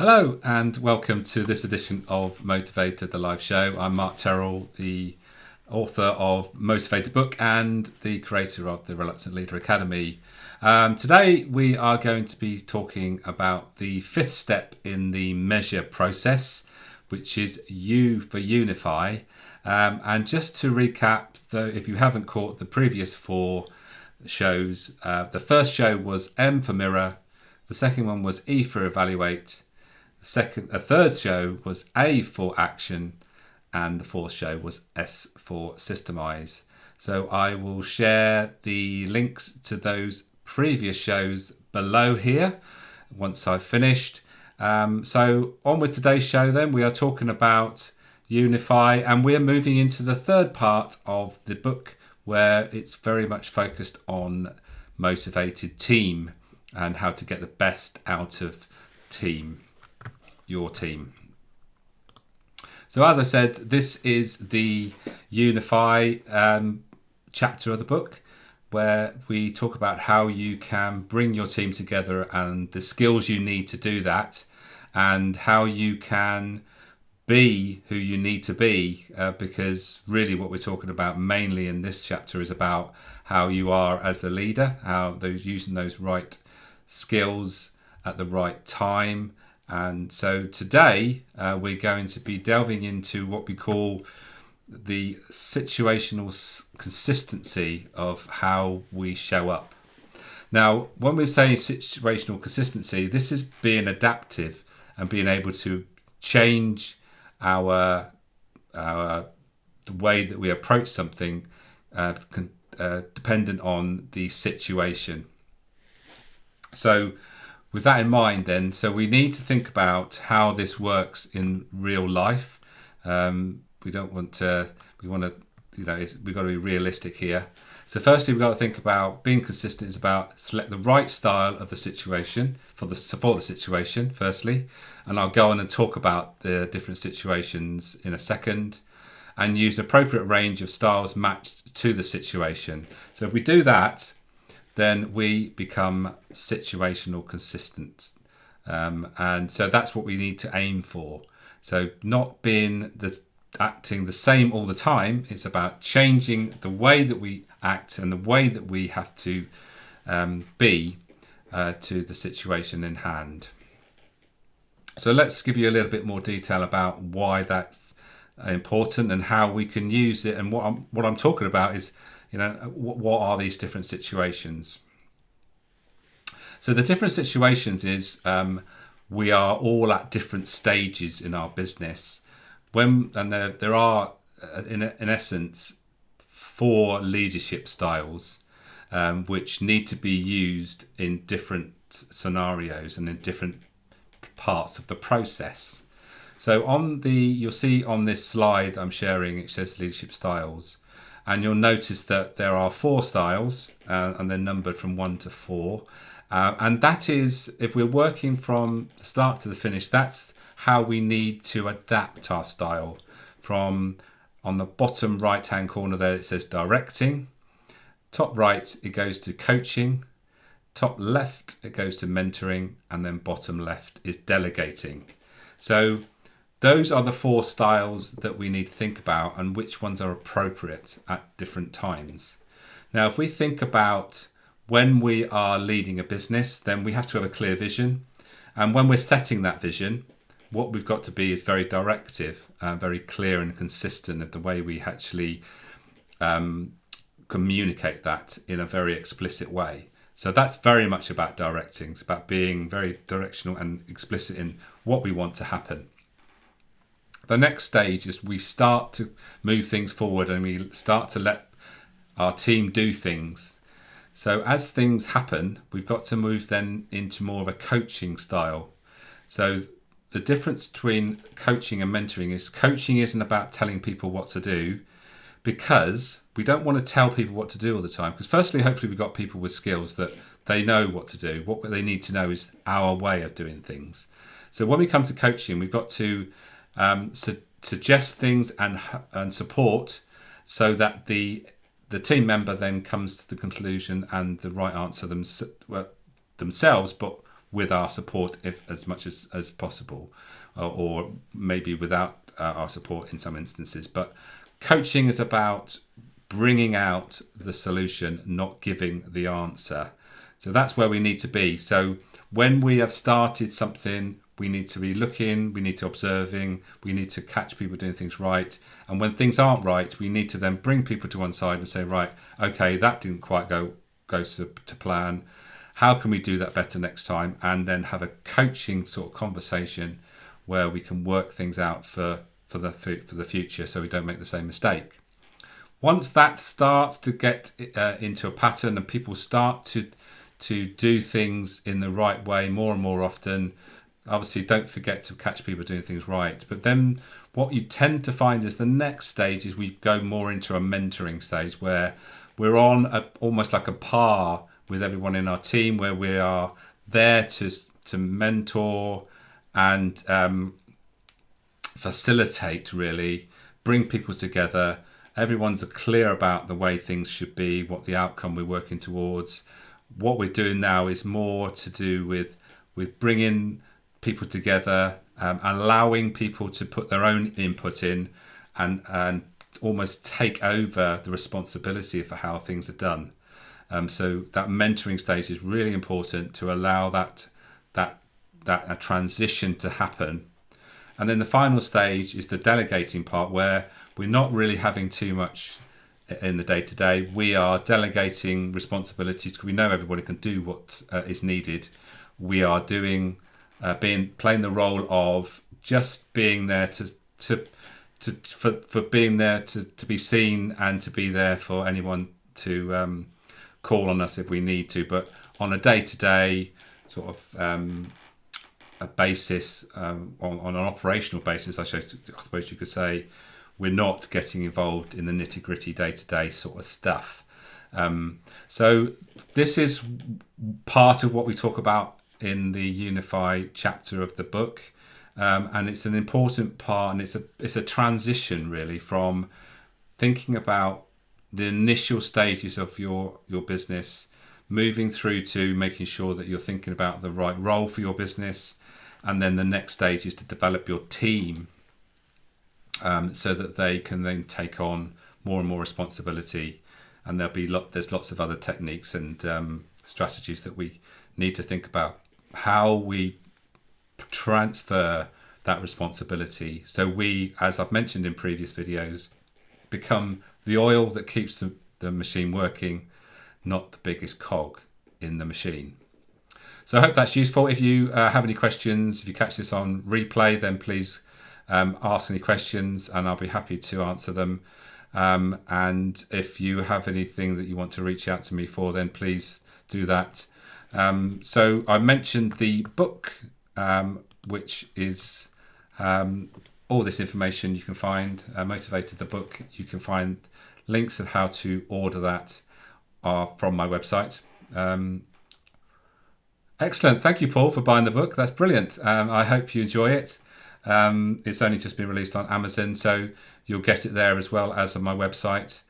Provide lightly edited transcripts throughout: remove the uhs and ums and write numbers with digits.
Hello and welcome to this edition of Motivated, the live show. I'm Mark Terrell, the author of Motivated book and the creator of the Reluctant Leader Academy. Today we are going to be talking about the fifth step in the measure process, which is U for Unify. And just to recap, though, if you haven't caught the previous four shows, the first show was M for Mirror, the second one was E for Evaluate, a third show was A for Action, and the fourth show was S for Systemize. So I will share the links to those previous shows below here once I've finished. So on with today's show then, we are talking about Unify, and we're moving into the third part of the book where it's very much focused on motivated team and how to get the best out of your team. So as I said, this is the Unify chapter of the book where we talk about how you can bring your team together and the skills you need to do that, and how you can be who you need to be, because really what we're talking about mainly in this chapter is about how you are as a leader, how using those right skills at the right time. And so today we're going to be delving into what we call the situational consistency of how we show up. Now, when we're saying situational consistency, this is being adaptive and being able to change the way that we approach something dependent on the situation. So with that in mind then, so we need to think about how this works in real life. We've got to be realistic here. So firstly, we've got to think about being consistent is about select the right style of the situation for support the situation firstly. And I'll go on and talk about the different situations in a second, and use an appropriate range of styles matched to the situation. So if we do that, then we become situational consistent. And so that's what we need to aim for. So not acting the same all the time. It's about changing the way that we act and the way that we have to be to the situation in hand. So let's give you a little bit more detail about why that's important and how we can use it. And what I'm talking about is, what are these different situations? So the different situations is we are all at different stages in our business. There are in essence 4 leadership styles which need to be used in different scenarios and in different parts of the process. So you'll see on this slide I'm sharing, it says leadership styles. And you'll notice that there are 4 styles and they're numbered from 1 to 4. And that is, if we're working from the start to the finish, that's how we need to adapt our style. From on the bottom right hand corner there, it says directing. Top right, it goes to coaching. Top left, it goes to mentoring. And then bottom left is delegating. So those are the 4 styles that we need to think about and which ones are appropriate at different times. Now, if we think about when we are leading a business, then we have to have a clear vision. And when we're setting that vision, what we've got to be is very directive, very clear and consistent of the way we actually communicate that in a very explicit way. So that's very much about directing. It's about being very directional and explicit in what we want to happen. The next stage is we start to move things forward and we start to let our team do things. So as things happen, we've got to move then into more of a coaching style. So the difference between coaching and mentoring is coaching isn't about telling people what to do, because we don't want to tell people what to do all the time. Because firstly, hopefully we've got people with skills that they know what to do. What they need to know is our way of doing things. So when we come to coaching, we've got to suggest things and support so that the team member then comes to the conclusion and the right answer themselves, but with our support if as much as possible, or maybe without our support in some instances. But coaching is about bringing out the solution, not giving the answer. So that's where we need to be. So when we have started something, we need to be looking, we need to observing, we need to catch people doing things right. And when things aren't right, we need to then bring people to one side and say, right, okay, that didn't quite go to plan. How can we do that better next time? And then have a coaching sort of conversation where we can work things out for the future, so we don't make the same mistake. Once that starts to get into a pattern and people start to do things in the right way more and more often, obviously don't forget to catch people doing things right. But then what you tend to find is the next stage is we go more into a mentoring stage where we're on almost like a par with everyone in our team, where we are there to mentor and facilitate, really, bring people together. Everyone's clear about the way things should be, what the outcome we're working towards. What we're doing now is more to do with bringing people together, allowing people to put their own input in and almost take over the responsibility for how things are done. So that mentoring stage is really important to allow that a transition to happen. And then the final stage is the delegating part, where we're not really having too much in the day-to-day. We are delegating responsibilities because we know everybody can do what is needed. We are playing the role of just being there for being there to be seen and to be there for anyone to call on us if we need to. But on a day-to-day sort of a basis, on an operational basis, I suppose you could say, we're not getting involved in the nitty-gritty day-to-day sort of stuff. So this is part of what we talk about in the Unify chapter of the book, and it's an important part, and it's a transition really from thinking about the initial stages of your business, moving through to making sure that you're thinking about the right role for your business, and then the next stage is to develop your team, so that they can then take on more and more responsibility. And there's lots of other techniques and strategies that we need to think about how we transfer that responsibility. So we, as I've mentioned in previous videos, become the oil that keeps the machine working, not the biggest cog in the machine. So I hope that's useful. If you have any questions, if you catch this on replay, then please ask any questions and I'll be happy to answer them. And if you have anything that you want to reach out to me for, then please do that. So I mentioned the book, which is all this information you can find, Motivated the book. You can find links of how to order that from my website. Excellent. Thank you, Paul, for buying the book. That's brilliant. I hope you enjoy it. It's only just been released on Amazon, so you'll get it there as well as on my website.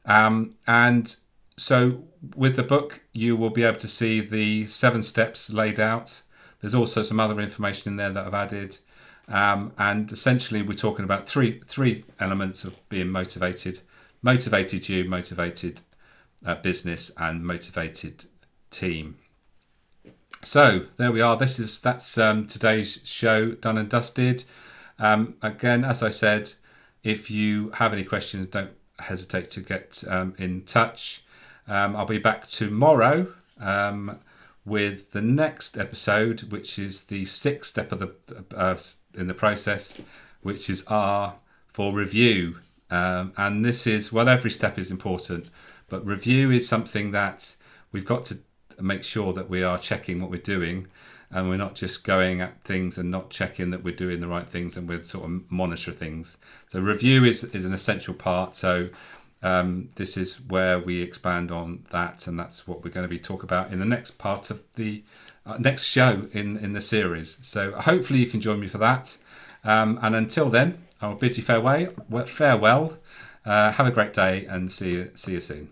And so with the book, you will be able to see the 7 steps laid out. There's also some other information in there that I've added. And essentially, we're talking about three elements of being motivated. Motivated you, motivated business, and motivated team. So there we are. That's today's show done and dusted. Again, as I said, if you have any questions, don't hesitate to get in touch. I'll be back tomorrow with the next episode, which is the 6th step of in the process, which is R for review. And this is, well, every step is important, but review is something that we've got to make sure that we are checking what we're doing, and we're not just going at things and not checking that we're doing the right things, and we're sort of monitor things. So review is an essential part. So this is where we expand on that, and that's what we're going to be talking about in the next part of the next show in the series. So hopefully you can join me for that. And until then, I'll bid you farewell. Have a great day, and see you soon.